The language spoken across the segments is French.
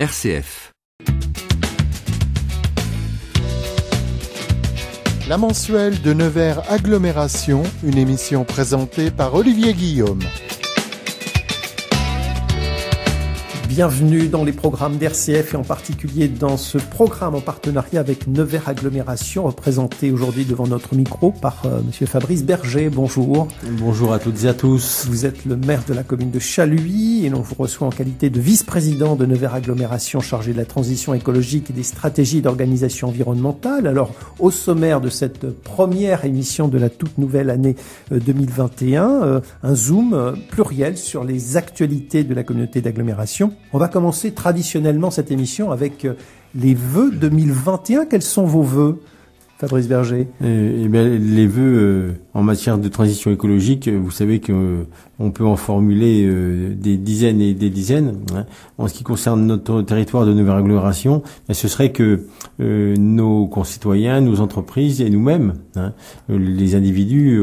RCF. La mensuelle de Nevers Agglomération, une émission présentée par Olivier Guillaume. Bienvenue dans les programmes d'RCF et en particulier dans ce programme en partenariat avec Nevers Agglomération, représenté aujourd'hui devant notre micro par Monsieur Fabrice Berger. Bonjour. Bonjour à toutes et à tous. Vous êtes le maire de la commune de Chaluis et l'on vous reçoit en qualité de vice-président de Nevers Agglomération chargé de la transition écologique et des stratégies d'organisation environnementale. Alors, au sommaire de cette première émission de la toute nouvelle année 2021, un zoom pluriel sur les actualités de la communauté d'agglomération. On va commencer traditionnellement cette émission avec les vœux 2021. Quels sont vos vœux, Fabrice Berger? Les vœux en matière de transition écologique, vous savez qu'on peut en formuler des dizaines et des dizaines. En ce qui concerne notre territoire de Nevers Agglomération, ce serait que nos concitoyens, nos entreprises et nous-mêmes, les individus,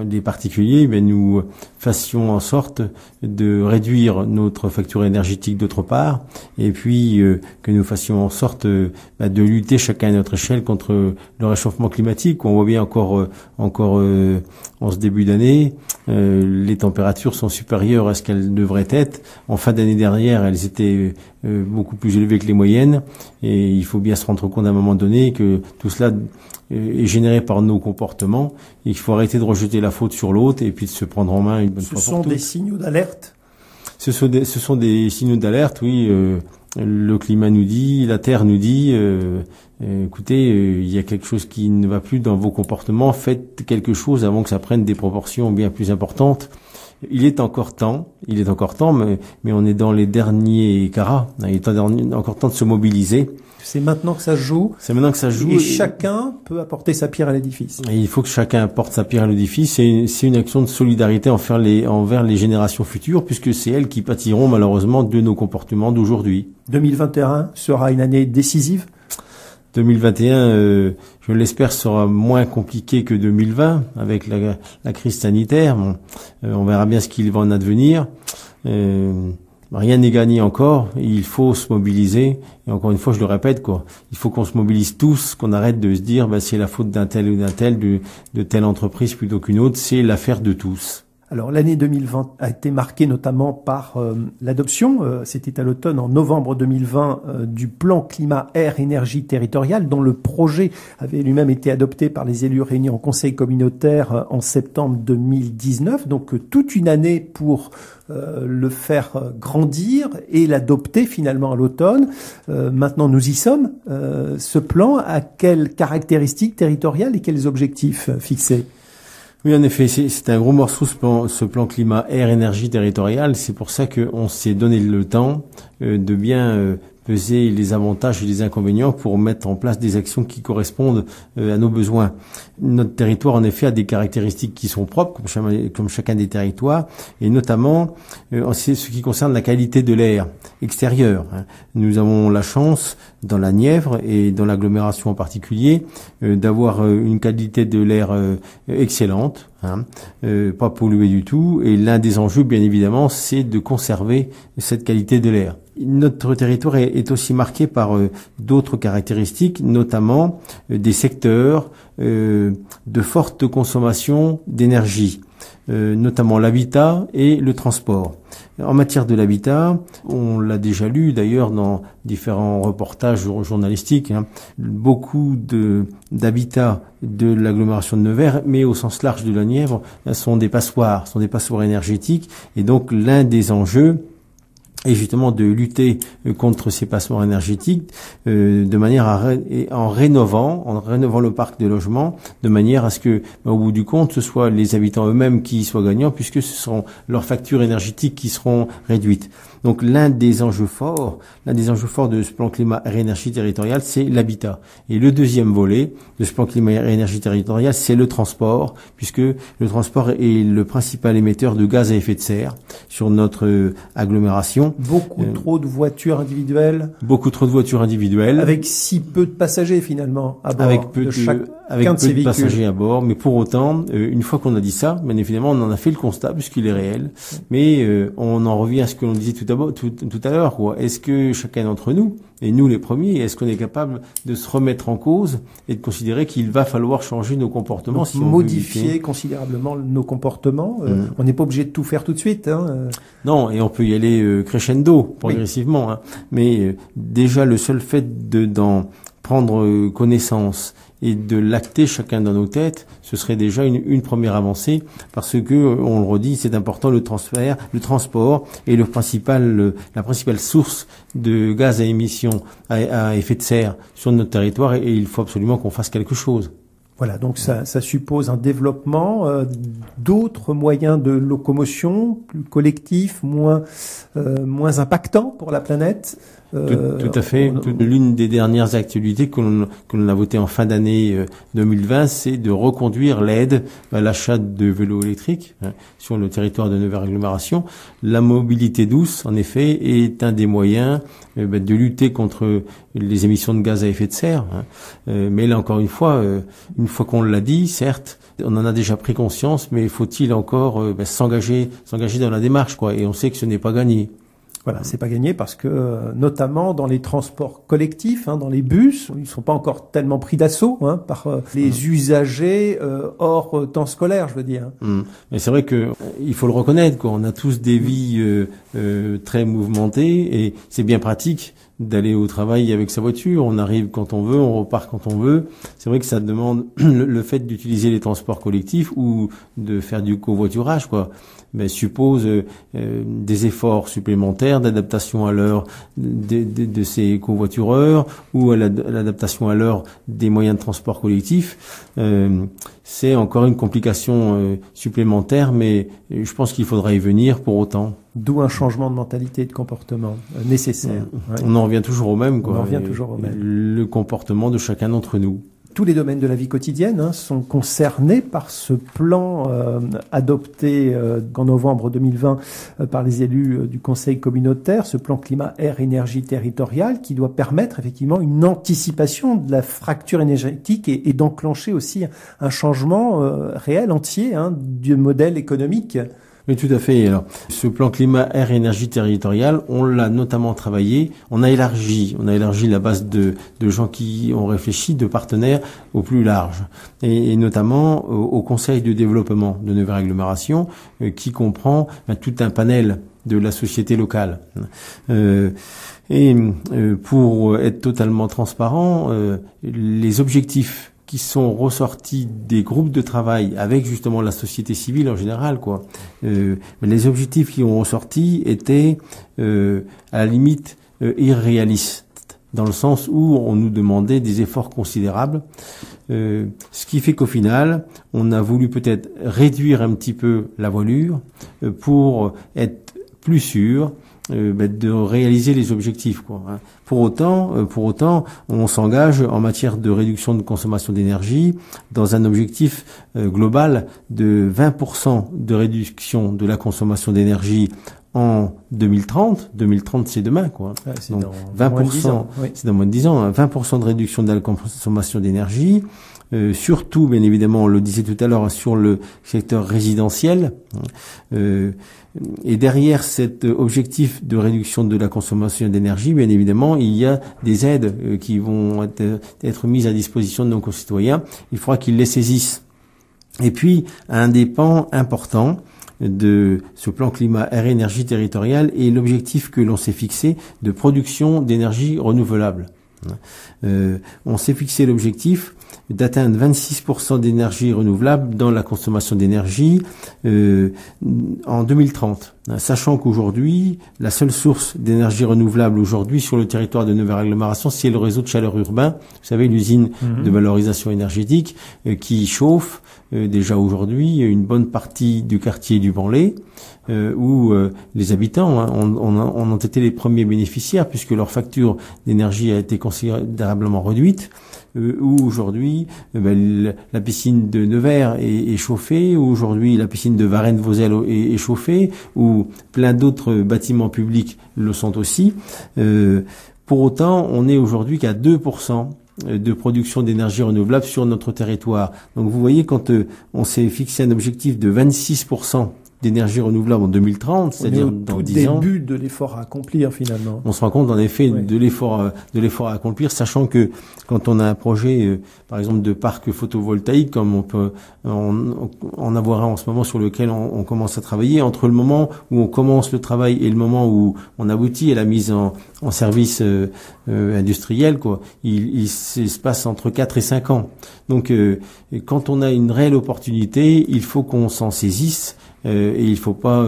des particuliers, nous fassions en sorte de réduire notre facture énergétique d'autre part, et puis que nous fassions en sorte de lutter chacun à notre échelle contre le réchauffement climatique. On voit bien encore en ce début d'année, les températures sont supérieures à ce qu'elles devraient être. En fin d'année dernière, elles étaient beaucoup plus élevées que les moyennes, et il faut bien se rendre compte à un moment donné que tout cela est généré par nos comportements. Il faut arrêter de rejeter la faute sur l'autre et puis de se prendre en main une bonne fois pour toutes. Ce sont des signaux d'alerte? Ce sont des signaux d'alerte, oui. Le climat nous dit, la terre nous dit, écoutez, il y a quelque chose qui ne va plus dans vos comportements, faites quelque chose avant que ça prenne des proportions bien plus importantes. Il est encore temps, mais on est dans les derniers carats. Il est encore temps de se mobiliser. C'est maintenant que ça se joue. Et chacun peut apporter sa pierre à l'édifice. Et il faut que chacun apporte sa pierre à l'édifice. C'est une action de solidarité envers les générations futures, puisque c'est elles qui pâtiront malheureusement de nos comportements d'aujourd'hui. 2021 sera une année décisive. 2021, je l'espère, sera moins compliqué que 2020 avec la crise sanitaire. On verra bien ce qu'il va en advenir. Rien n'est gagné encore. Il faut se mobiliser. Et encore une fois, je le répète, il faut qu'on se mobilise tous, qu'on arrête de se dire, c'est la faute d'un tel ou d'un tel, de telle entreprise plutôt qu'une autre. C'est l'affaire de tous. Alors l'année 2020 a été marquée notamment par l'adoption, c'était à l'automne, en novembre 2020, du plan climat-air-énergie territorial, dont le projet avait lui-même été adopté par les élus réunis en conseil communautaire en septembre 2019. Donc toute une année pour le faire grandir et l'adopter finalement à l'automne. Maintenant nous y sommes. Ce plan a quelles caractéristiques territoriales et quels objectifs fixés? Oui, en effet, c'est un gros morceau ce plan climat air énergie territorial. C'est pour ça qu'on s'est donné le temps de bien peser les avantages et les inconvénients pour mettre en place des actions qui correspondent à nos besoins. Notre territoire, en effet, a des caractéristiques qui sont propres, comme chacun des territoires, et notamment c'est ce qui concerne la qualité de l'air extérieur. Nous avons la chance, dans la Nièvre et dans l'agglomération en particulier, d'avoir une qualité de l'air excellente, pas polluée du tout, et l'un des enjeux, bien évidemment, c'est de conserver cette qualité de l'air. Notre territoire est aussi marqué par d'autres caractéristiques, notamment des secteurs de forte consommation d'énergie, notamment l'habitat et le transport. En matière de l'habitat, on l'a déjà lu d'ailleurs dans différents reportages journalistiques, beaucoup d'habitats de l'agglomération de Nevers, mais au sens large de la Nièvre, sont des passoires énergétiques, et donc l'un des enjeux et justement de lutter contre ces passoires énergétiques de manière en rénovant le parc de logements, de manière à ce que, au bout du compte, ce soit les habitants eux-mêmes qui soient gagnants, puisque ce sont leurs factures énergétiques qui seront réduites. Donc l'un des enjeux forts de ce plan climat et énergie territorial, c'est l'habitat. Et le deuxième volet de ce plan climat et énergie territorial, c'est le transport, puisque le transport est le principal émetteur de gaz à effet de serre sur notre agglomération. Beaucoup trop de voitures individuelles. Beaucoup trop de voitures individuelles. Avec si peu de passagers finalement à bord avec peu de passagers à bord. Mais pour autant, une fois qu'on a dit ça, bien évidemment, on en a fait le constat puisqu'il est réel. Mais on en revient à ce que l'on disait tout à l'heure, quoi. Est-ce que chacun d'entre nous, et nous les premiers, est-ce qu'on est capable de se remettre en cause et de considérer qu'il va falloir changer nos comportements, si on modifier considérablement nos comportements. On n'est pas obligé de tout faire tout de suite. Non, et on peut y aller crescendo, progressivement. Oui. Mais déjà le seul fait d'en prendre connaissance et de l'acter chacun dans nos têtes, ce serait déjà une première avancée, parce que, on le redit, c'est important, le transport est la principale source de gaz à émissions à effet de serre sur notre territoire, et il faut absolument qu'on fasse quelque chose. Voilà, donc ça suppose un développement d'autres moyens de locomotion, plus collectifs, moins impactants pour la planète. Tout à fait. L'une des dernières actualités que l'on a votées en fin d'année 2020, c'est de reconduire l'aide à l'achat de vélos électriques sur le territoire de Nevers Agglomération. La mobilité douce, en effet, est un des moyens de lutter contre les émissions de gaz à effet de serre. Mais là, encore une fois qu'on l'a dit, certes, on en a déjà pris conscience, mais faut-il encore s'engager dans la démarche, quoi. Et on sait que ce n'est pas gagné. Voilà, c'est pas gagné parce que notamment dans les transports collectifs, dans les bus, ils sont pas encore tellement pris d'assaut par les usagers hors temps scolaire, je veux dire. Mais c'est vrai que il faut le reconnaître, quoi. On a tous des vies très mouvementées et c'est bien pratique d'aller au travail avec sa voiture. On arrive quand on veut, on repart quand on veut. C'est vrai que ça demande le fait d'utiliser les transports collectifs ou de faire du covoiturage, quoi. Mais suppose des efforts supplémentaires d'adaptation à l'heure de ces covoitureurs ou à l'adaptation à l'heure des moyens de transport collectif. C'est encore une complication supplémentaire, mais je pense qu'il faudra y venir pour autant. D'où un changement de mentalité et de comportement nécessaire. On en revient toujours au même, quoi. On en revient toujours au même. Le comportement de chacun d'entre nous. Tous les domaines de la vie quotidienne sont concernés par ce plan adopté en novembre 2020 par les élus du Conseil communautaire, ce plan climat, air, énergie territoriale qui doit permettre effectivement une anticipation de la fracture énergétique et d'enclencher aussi un changement réel, entier du modèle économique. Oui, tout à fait. Alors, ce plan climat, air, énergie territoriale, on l'a notamment travaillé. On a élargi la base de gens qui ont réfléchi, de partenaires au plus large, et notamment au Conseil de développement de Nevers Agglomération, qui comprend tout un panel de la société locale. Pour être totalement transparent, les objectifs qui sont ressortis des groupes de travail avec justement la société civile en général, quoi. Les objectifs qui ont ressorti étaient à la limite irréalistes, dans le sens où on nous demandait des efforts considérables. Ce qui fait qu'au final, on a voulu peut-être réduire un petit peu la voilure pour être plus sûr de réaliser les objectifs, quoi. Pour autant, on s'engage en matière de réduction de consommation d'énergie dans un objectif global de 20% de réduction de la consommation d'énergie en 2030. 2030, c'est demain, quoi. Ouais, c'est donc dans 20%, c'est dans moins de 10 ans. 20% de réduction de la consommation d'énergie. Surtout, bien évidemment, on le disait tout à l'heure, sur le secteur résidentiel. Et derrière cet objectif de réduction de la consommation d'énergie, bien évidemment, il y a des aides qui vont être mises à disposition de nos concitoyens. Il faudra qu'ils les saisissent. Et puis, un des pans importants de ce plan climat, air, énergie territoriale est l'objectif que l'on s'est fixé de production d'énergie renouvelable. On s'est fixé l'objectif d'atteindre 26% d'énergie renouvelable dans la consommation d'énergie en 2030. Sachant qu'aujourd'hui, la seule source d'énergie renouvelable aujourd'hui sur le territoire de Nevers Agglomération, c'est le réseau de chaleur urbain. Vous savez, l'usine de valorisation énergétique qui chauffe déjà aujourd'hui une bonne partie du quartier du Banlay, où les habitants ont été les premiers bénéficiaires puisque leur facture d'énergie a été considérablement réduite. où aujourd'hui la piscine de Nevers est chauffée, où aujourd'hui la piscine de Varennes-Vauzelles est chauffée, où plein d'autres bâtiments publics le sont aussi. Pour autant, on est aujourd'hui qu'à 2% de production d'énergie renouvelable sur notre territoire. Donc vous voyez, quand on s'est fixé un objectif de 26% d'énergie renouvelable en 2030, c'est-à-dire dans 10 ans. C'est le début de l'effort à accomplir finalement. On se rend compte en effet de l'effort à accomplir, sachant que quand on a un projet, par exemple de parc photovoltaïque, comme on peut en avoir un en ce moment sur lequel on commence à travailler, entre le moment où on commence le travail et le moment où on aboutit à la mise en service industriel, quoi, il se passe entre 4 et 5 ans. Donc quand on a une réelle opportunité, il faut qu'on s'en saisisse. Et il faut pas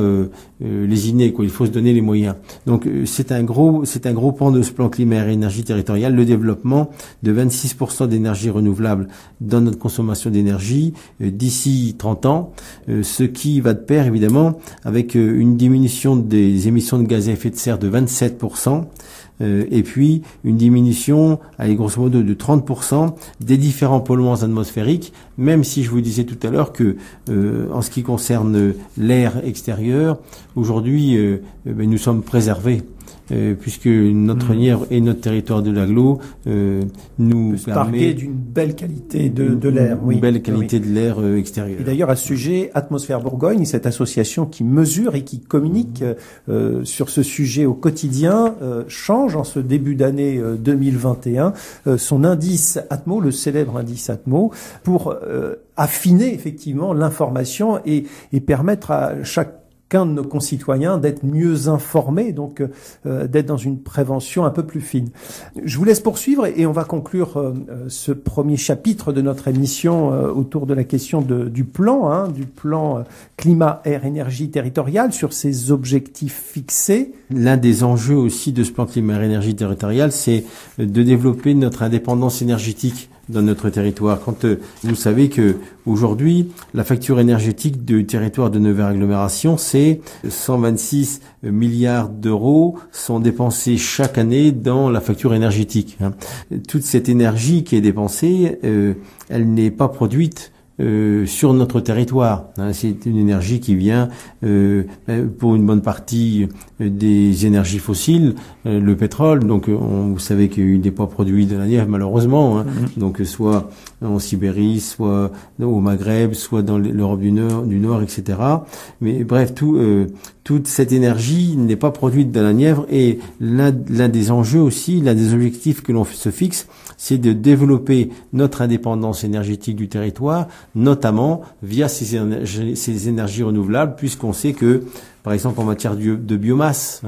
lésiner, quoi. Il faut se donner les moyens. Donc c'est un gros pan de ce plan climat et énergie territoriale, le développement de 26% d'énergie renouvelable dans notre consommation d'énergie d'ici 30 ans, ce qui va de pair évidemment avec une diminution des émissions de gaz à effet de serre de 27%. Et puis une diminution, grosso modo, de 30% des différents polluants atmosphériques, même si je vous disais tout à l'heure que en ce qui concerne l'air extérieur, aujourd'hui nous sommes préservés. Puisque notre Nièvre et notre territoire de l'agglo nous permet d'une belle qualité de l'air. Une belle qualité de l'air extérieur. Et d'ailleurs, à ce sujet, Atmosphère Bourgogne, cette association qui mesure et qui communique sur ce sujet au quotidien, change en ce début d'année 2021 son indice Atmo, le célèbre indice Atmo, pour affiner effectivement l'information et permettre à chacun de nos concitoyens d'être mieux informés, donc d'être dans une prévention un peu plus fine. Je vous laisse poursuivre et on va conclure ce premier chapitre de notre émission autour de la question du plan climat, air, énergie territoriale sur ces objectifs fixés. L'un des enjeux aussi de ce plan climat, air, énergie territoriale, c'est de développer notre indépendance énergétique dans notre territoire. Quand vous savez que aujourd'hui, la facture énergétique du territoire de Nevers Agglomération, c'est 126 milliards d'euros sont dépensés chaque année dans la facture énergétique. Toute cette énergie qui est dépensée, elle n'est pas produite sur notre territoire. C'est une énergie qui vient pour une bonne partie des énergies fossiles, le pétrole. Donc vous savez qu'il n'est pas produit de la Nièvre malheureusement. Donc soit en Sibérie, soit au Maghreb, soit dans l'Europe du Nord, etc. Mais bref, toute cette énergie n'est pas produite dans la Nièvre et l'un des enjeux aussi, l'un des objectifs que l'on se fixe, c'est de développer notre indépendance énergétique du territoire, notamment via ces énergies renouvelables, puisqu'on sait que, par exemple, en matière de biomasse,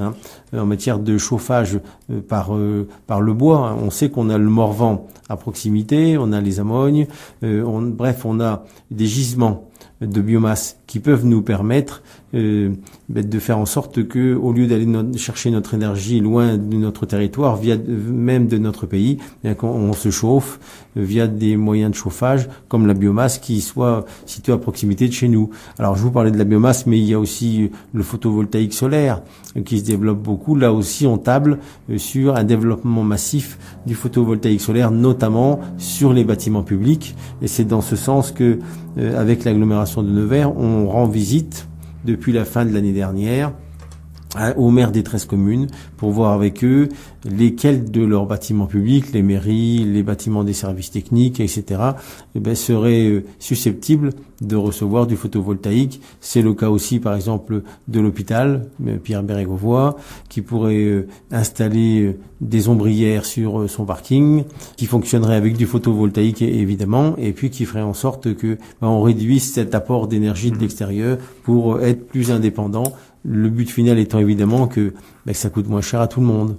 en matière de chauffage par le bois, on sait qu'on a le Morvan à proximité, on a les ammonies, on a des gisements de biomasse qui peuvent nous permettre de faire en sorte que, au lieu d'aller chercher notre énergie loin de notre territoire, même de notre pays, bien qu'on se chauffe via des moyens de chauffage comme la biomasse qui soit située à proximité de chez nous. Alors je vous parlais de la biomasse, mais il y a aussi le photovoltaïque solaire qui se développe beaucoup. Là aussi, on table sur un développement massif du photovoltaïque solaire, notamment sur les bâtiments publics. Et c'est dans ce sens que, avec l'agglomération de Nevers, on rend visite depuis la fin de l'année dernière aux maires des 13 communes pour voir avec eux lesquels de leurs bâtiments publics, les mairies, les bâtiments des services techniques, etc., seraient susceptibles de recevoir du photovoltaïque. C'est le cas aussi, par exemple, de l'hôpital Pierre Bérégovoy, qui pourrait installer des ombrières sur son parking, qui fonctionnerait avec du photovoltaïque évidemment, et puis qui ferait en sorte que on réduise cet apport d'énergie de l'extérieur pour être plus indépendant. Le but final étant évidemment que ça coûte moins cher à tout le monde.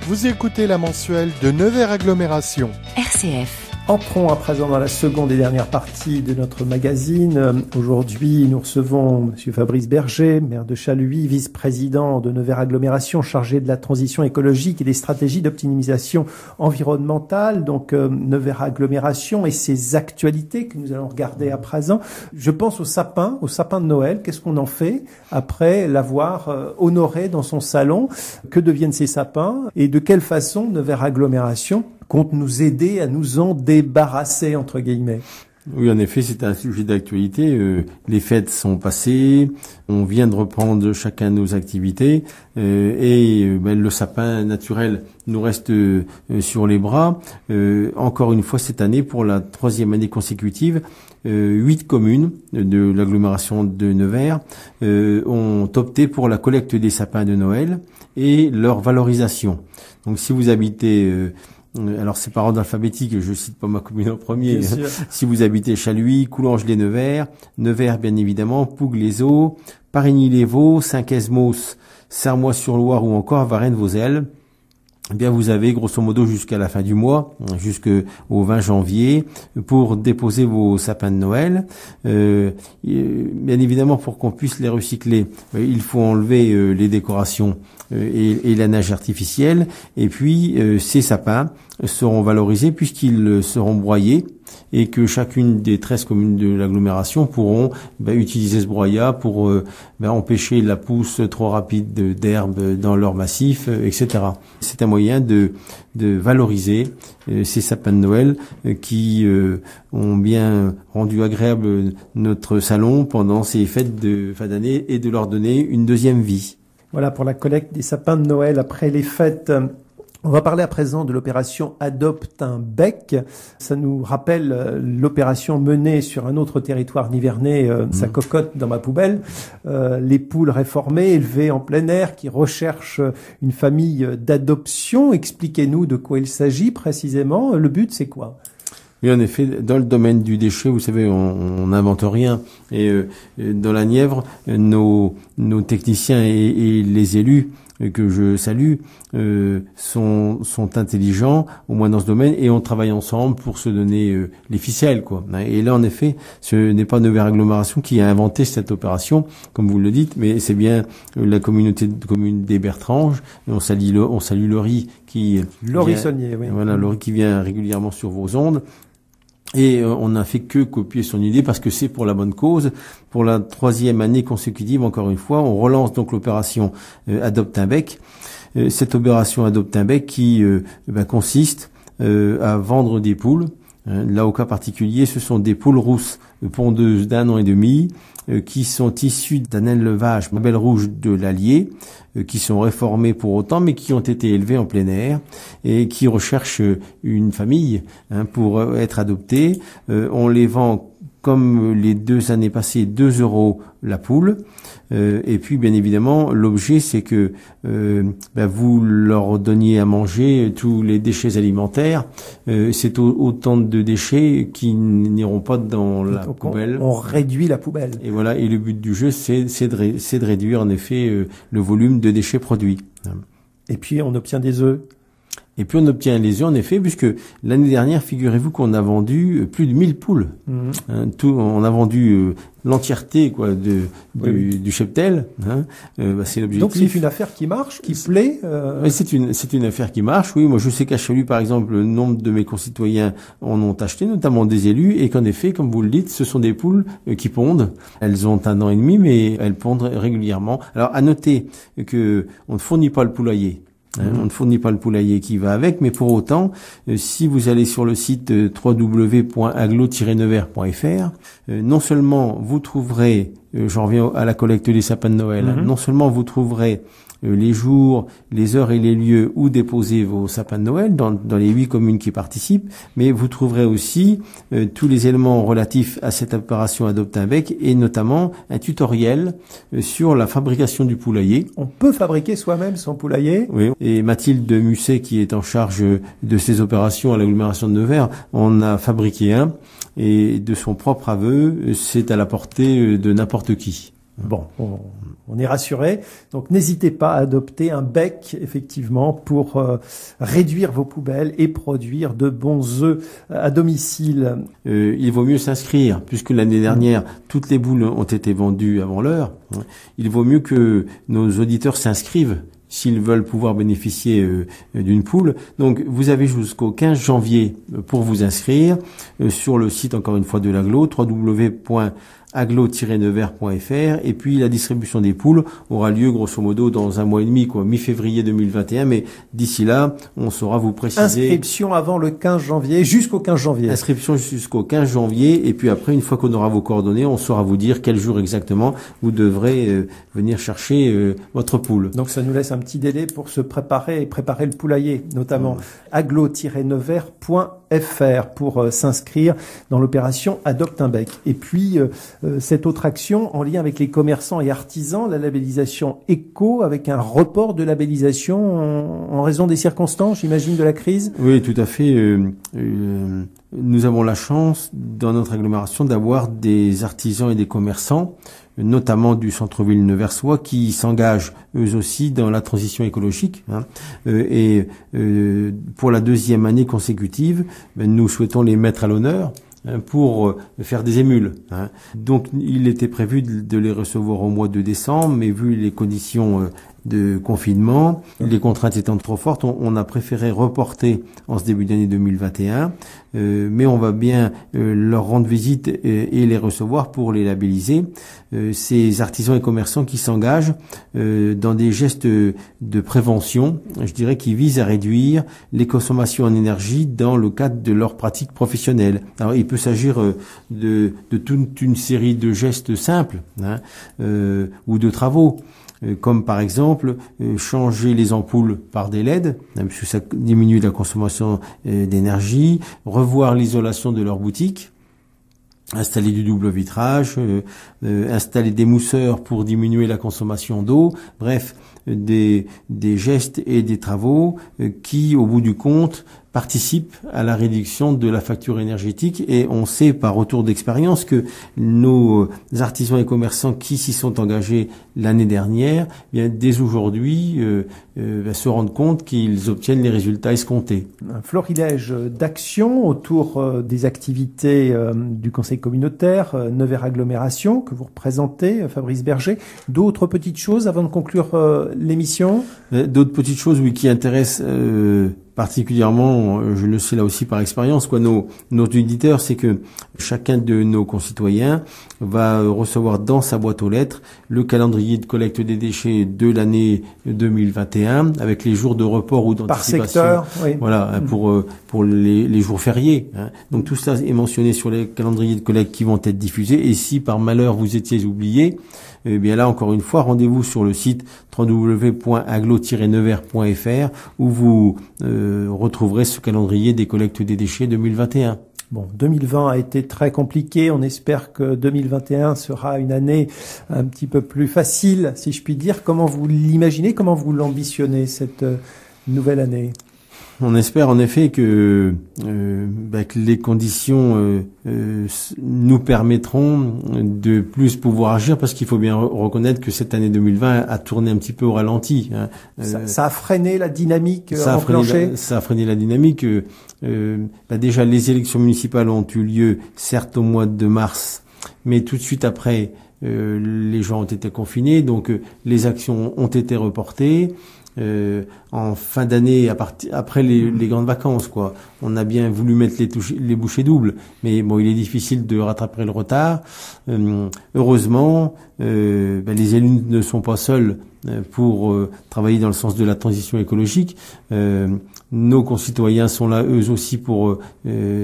Vous écoutez la mensuelle de Nevers Agglomération. RCF. Entrons à présent dans la seconde et dernière partie de notre magazine. Aujourd'hui, nous recevons M. Fabrice Berger, maire de Chaluis, vice-président de Nevers Agglomération, chargé de la transition écologique et des stratégies d'optimisation environnementale. Donc, Nevers Agglomération et ses actualités que nous allons regarder à présent. Je pense au sapin de Noël. Qu'est-ce qu'on en fait après l'avoir honoré dans son salon? Que deviennent ces sapins et de quelle façon Nevers Agglomération compte nous aider à nous en débarrasser, entre guillemets? Oui, en effet, c'est un sujet d'actualité. Les fêtes sont passées, on vient de reprendre chacun nos activités le sapin naturel nous reste sur les bras. Encore une fois, cette année, pour la 3e année consécutive, 8 communes de l'agglomération de Nevers ont opté pour la collecte des sapins de Noël et leur valorisation. Donc, si vous habitez alors c'est par ordre alphabétique, je cite pas ma commune en premier. Si vous habitez Chaluis, Coulanges-les-Nevers, Nevers bien évidemment, Pougues-les-Eaux, Parigny-les-Vaux, Saint-Quesmos, Sermois-sur-Loire ou encore Varennes-Vauzelles, eh bien vous avez grosso modo jusqu'à la fin du mois, jusqu'au 20 janvier, pour déposer vos sapins de Noël. Bien évidemment, pour qu'on puisse les recycler, il faut enlever les décorations et la neige artificielle. Et puis ces sapins seront valorisés puisqu'ils seront broyés et que chacune des 13 communes de l'agglomération pourront utiliser ce broyat pour empêcher la pousse trop rapide d'herbe dans leur massif, etc. C'est un moyen de valoriser ces sapins de Noël qui ont bien rendu agréable notre salon pendant ces fêtes de fin d'année et de leur donner une deuxième vie. Voilà pour la collecte des sapins de Noël après les fêtes. On va parler à présent de l'opération Adopte un bec. Ça nous rappelle l'opération menée sur un autre territoire nivernais, sa cocotte dans ma poubelle. Les poules réformées, élevées en plein air, qui recherchent une famille d'adoption. Expliquez-nous de quoi il s'agit précisément. Le but, c'est quoi ? Oui, en effet, dans le domaine du déchet, vous savez, on n'invente rien. Et dans la Nièvre, nos techniciens et les élus que je salue sont intelligents, au moins dans ce domaine, et on travaille ensemble pour se donner les ficelles, quoi. Et là, en effet, ce n'est pas Nevers Agglomération qui a inventé cette opération, comme vous le dites, mais c'est bien la communauté de communes des Bertranges. Et on salue Laurie qui Laurie Saunier, oui. Voilà, Laurie qui vient régulièrement sur vos ondes. Et on n'a fait que copier son idée parce que c'est pour la bonne cause. Pour la 3e année consécutive, encore une fois, on relance donc l'opération Adopte un bec. Cette opération Adopte un bec qui consiste à vendre des poules. Là, au cas particulier, ce sont des poules rousses pondeuses d'1 an et demi qui sont issues d'un élevage belle rouge de l'Allier, qui sont réformées pour autant, mais qui ont été élevées en plein air et qui recherchent une famille pour être adoptées. On les vend comme les 2 années passées, 2 € la poule. Et puis, bien évidemment, l'objet, c'est que vous leur donniez à manger tous les déchets alimentaires. C'est autant de déchets qui n'iront pas dans la poubelle. On réduit la poubelle. Et voilà. Et le but du jeu, c'est de réduire, en effet, le volume de déchets produits. Et puis, on obtient des œufs. Et puis on obtient les œufs, en effet, puisque l'année dernière, figurez-vous qu'on a vendu plus de 1000 poules. On a vendu l'entièreté du cheptel. C'est l'objectif. Donc c'est une affaire qui marche, qui plaît. C'est une affaire qui marche. Oui, moi je sais qu'à Chaluis, par exemple, le nombre de mes concitoyens en ont acheté, notamment des élus, et qu'en effet, comme vous le dites, ce sont des poules qui pondent. Elles ont 1 an et demi, mais elles pondent régulièrement. Alors à noter que on ne fournit pas le poulailler. On ne fournit pas le poulailler qui va avec, mais pour autant, si vous allez sur le site www.aglo-nevers.fr, non seulement vous trouverez, j'en reviens à la collecte des sapins de Noël, non seulement vous trouverez les jours, les heures et les lieux où déposer vos sapins de Noël dans les 8 communes qui participent, mais vous trouverez aussi tous les éléments relatifs à cette opération Adopte un bec et notamment un tutoriel sur la fabrication du poulailler. On peut fabriquer soi-même son poulailler. Oui. Et Mathilde Musset, qui est en charge de ces opérations à l'agglomération de Nevers, en a fabriqué un et de son propre aveu, c'est à la portée de n'importe qui. Bon, on est rassuré. Donc n'hésitez pas à adopter un bec, effectivement, pour réduire vos poubelles et produire de bons œufs à domicile. Il vaut mieux s'inscrire, puisque l'année dernière, toutes les boules ont été vendues avant l'heure. Il vaut mieux que nos auditeurs s'inscrivent s'ils veulent pouvoir bénéficier d'une poule. Donc, vous avez jusqu'au 15 janvier pour vous inscrire sur le site, encore une fois, de l'Aglo, www.aglo-nevers.fr, et puis la distribution des poules aura lieu grosso modo dans un mois et demi, mi-février 2021, mais d'ici là, on saura vous préciser. Inscription avant le 15 janvier, jusqu'au 15 janvier. Inscription jusqu'au 15 janvier, et puis après, une fois qu'on aura vos coordonnées, on saura vous dire quel jour exactement vous devrez venir chercher votre poule. Donc ça nous laisse un petit délai pour se préparer et préparer le poulailler, notamment aglo-nevers.fr pour s'inscrire dans l'opération Adopte un bec. Et puis cette autre action en lien avec les commerçants et artisans, la labellisation éco, avec un report de labellisation en raison des circonstances, j'imagine, de la crise. Oui, tout à fait. Nous avons la chance dans notre agglomération d'avoir des artisans et des commerçants, notamment du centre-ville neversois, qui s'engagent eux aussi dans la transition écologique. Et pour la deuxième année consécutive, nous souhaitons les mettre à l'honneur pour faire des émules. Donc il était prévu de les recevoir au mois de décembre, mais vu les conditions de confinement, les contraintes étant trop fortes, on a préféré reporter en ce début d'année 2021, mais on va bien leur rendre visite et les recevoir pour les labelliser. Ces artisans et commerçants qui s'engagent dans des gestes de prévention, je dirais, qui visent à réduire les consommations en énergie dans le cadre de leur pratique professionnelle. Alors il peut s'agir de toute une série de gestes simples ou de travaux, comme par exemple changer les ampoules par des LED, puisque ça diminue la consommation d'énergie, revoir l'isolation de leur boutique, installer du double vitrage, installer des mousseurs pour diminuer la consommation d'eau, bref, des gestes et des travaux qui, au bout du compte, participent à la réduction de la facture énergétique. Et on sait par retour d'expérience que nos artisans et commerçants qui s'y sont engagés l'année dernière, bien dès aujourd'hui, se rendent compte qu'ils obtiennent les résultats escomptés. Un florilège d'actions autour des activités du conseil communautaire, Nevers Agglomération, que vous représentez, Fabrice Berger. D'autres petites choses avant de conclure l'émission? D'autres petites choses, oui, qui intéressent particulièrement, je le sais là aussi par expérience, nos auditeurs, c'est que chacun de nos concitoyens va recevoir dans sa boîte aux lettres le calendrier de collecte des déchets de l'année 2021 avec les jours de report ou d'anticipation. Par secteur, oui. Voilà, pour les jours fériés. Donc tout cela est mentionné sur les calendriers de collecte qui vont être diffusés. Et si par malheur vous étiez oublié, eh bien là, encore une fois, rendez-vous sur le site www.aglo-nevers.fr où vous retrouverez ce calendrier des collectes des déchets 2021. Bon, 2020 a été très compliqué. On espère que 2021 sera une année un petit peu plus facile, si je puis dire. Comment vous l'imaginez? Comment vous l'ambitionnez, cette nouvelle année? On espère en effet que les conditions nous permettront de plus pouvoir agir, parce qu'il faut bien reconnaître que cette année 2020 a tourné un petit peu au ralenti. Ça a freiné la dynamique enclenchée. Ça a freiné la dynamique. Déjà, les élections municipales ont eu lieu, certes au mois de mars, mais tout de suite après, les gens ont été confinés, donc les actions ont été reportées. En fin d'année, après les grandes vacances, quoi. On a bien voulu mettre les bouchées doubles, mais bon, il est difficile de rattraper le retard. Heureusement, les élus ne sont pas seuls pour travailler dans le sens de la transition écologique. Nos concitoyens sont là eux aussi pour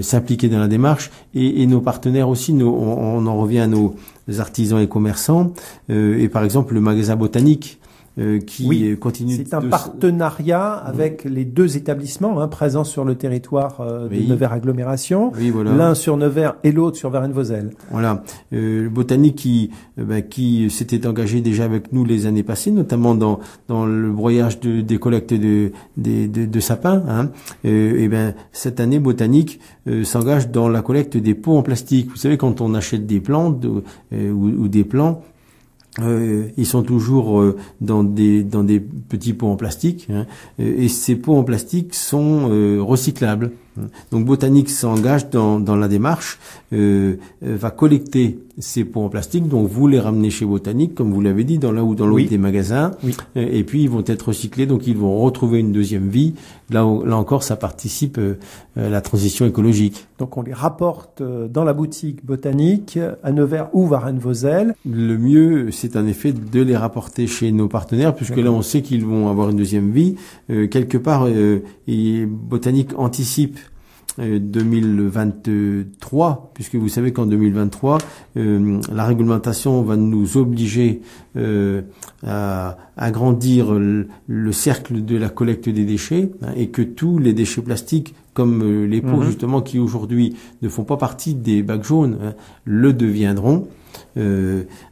s'impliquer dans la démarche, et nos partenaires aussi. On en revient à nos artisans et commerçants, et par exemple le magasin botanique qui continue. C'est un partenariat avec les deux établissements présents sur le territoire de Nevers Agglomération. Oui, voilà. L'un sur Nevers et l'autre sur Varennes-Vauzelles. Voilà. Le botanique qui s'était engagé déjà avec nous les années passées, notamment dans le broyage des collectes de sapins. Cette année, botanique s'engage dans la collecte des pots en plastique. Vous savez, quand on achète des plantes ou des plants, Ils sont toujours dans des petits pots en plastique, hein, et ces pots en plastique sont recyclables. Donc Botanique s'engage dans la démarche, va collecter ces pots en plastique, donc vous les ramenez chez Botanique, comme vous l'avez dit, dans l'un ou dans l'autre des magasins, et puis ils vont être recyclés, donc ils vont retrouver une deuxième vie. Là encore, ça participe à la transition écologique. Donc on les rapporte dans la boutique Botanique à Nevers ou Varennes-Vauzelles. Le mieux, c'est en effet de les rapporter chez nos partenaires, puisque là on sait qu'ils vont avoir une deuxième vie. Quelque part, Botanique anticipe 2023, puisque vous savez qu'en 2023, la réglementation va nous obliger à agrandir le cercle de la collecte des déchets, hein, et que tous les déchets plastiques, comme les pots justement qui aujourd'hui ne font pas partie des bacs jaunes, hein, le deviendront,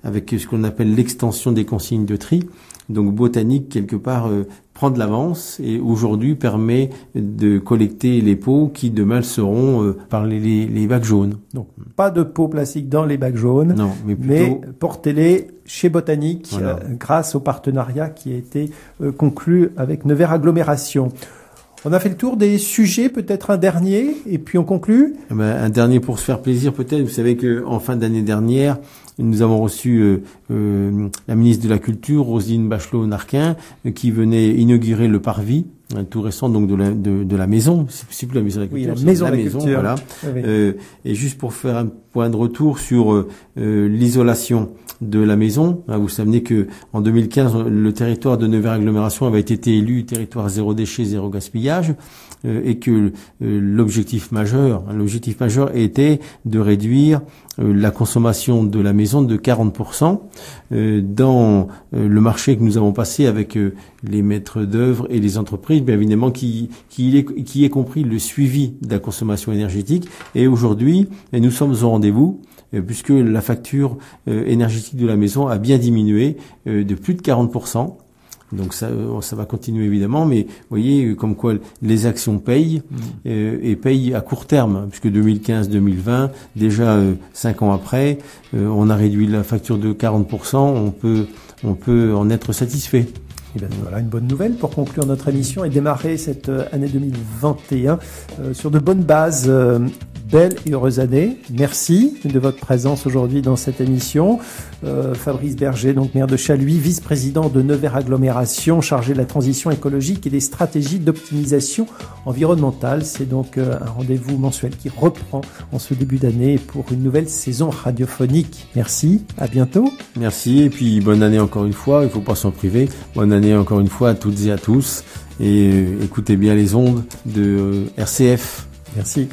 avec ce qu'on appelle l'extension des consignes de tri. Donc Botanique, quelque part, prend de l'avance et aujourd'hui permet de collecter les pots qui demain seront par les bacs jaunes. Donc pas de pots plastiques dans les bacs jaunes, non, mais portez-les chez Botanique, voilà, grâce au partenariat qui a été conclu avec Nevers Agglomération. On a fait le tour des sujets, peut-être un dernier, et puis on conclut. Un dernier pour se faire plaisir peut-être. Vous savez qu'en fin d'année dernière, nous avons reçu la ministre de la Culture, Roselyne Bachelot-Narquin, qui venait inaugurer le parvis, tout récent donc de la maison. C'est plus la maison de la Culture, oui, la maison, voilà. Oui. Et juste pour faire un point de retour sur l'isolation de la maison. Vous savez que en 2015, le territoire de Nevers Agglomération avait été élu territoire zéro déchet, zéro gaspillage, et que l'objectif majeur était de réduire la consommation de la maison de 40%. Dans le marché que nous avons passé avec les maîtres d'œuvre et les entreprises, bien évidemment, qui est compris le suivi de la consommation énergétique. Et aujourd'hui, nous sommes au rendez-vous, puisque la facture énergétique de la maison a bien diminué de plus de 40%. Donc ça va continuer évidemment, mais vous voyez comme quoi les actions payent, et payent à court terme, puisque 2015-2020, déjà 5 ans après, on a réduit la facture de 40%, on peut en être satisfait. Et bien voilà une bonne nouvelle pour conclure notre émission et démarrer cette année 2021 sur de bonnes bases. Belle et heureuse année. Merci de votre présence aujourd'hui dans cette émission. Fabrice Berger, donc maire de Chaluis, vice-président de Nevers Agglomération, chargé de la transition écologique et des stratégies d'optimisation environnementale. C'est donc un rendez-vous mensuel qui reprend en ce début d'année pour une nouvelle saison radiophonique. Merci, à bientôt. Merci et puis bonne année encore une fois. Il ne faut pas s'en priver. Bonne année encore une fois à toutes et à tous. Et écoutez bien les ondes de RCF. Merci.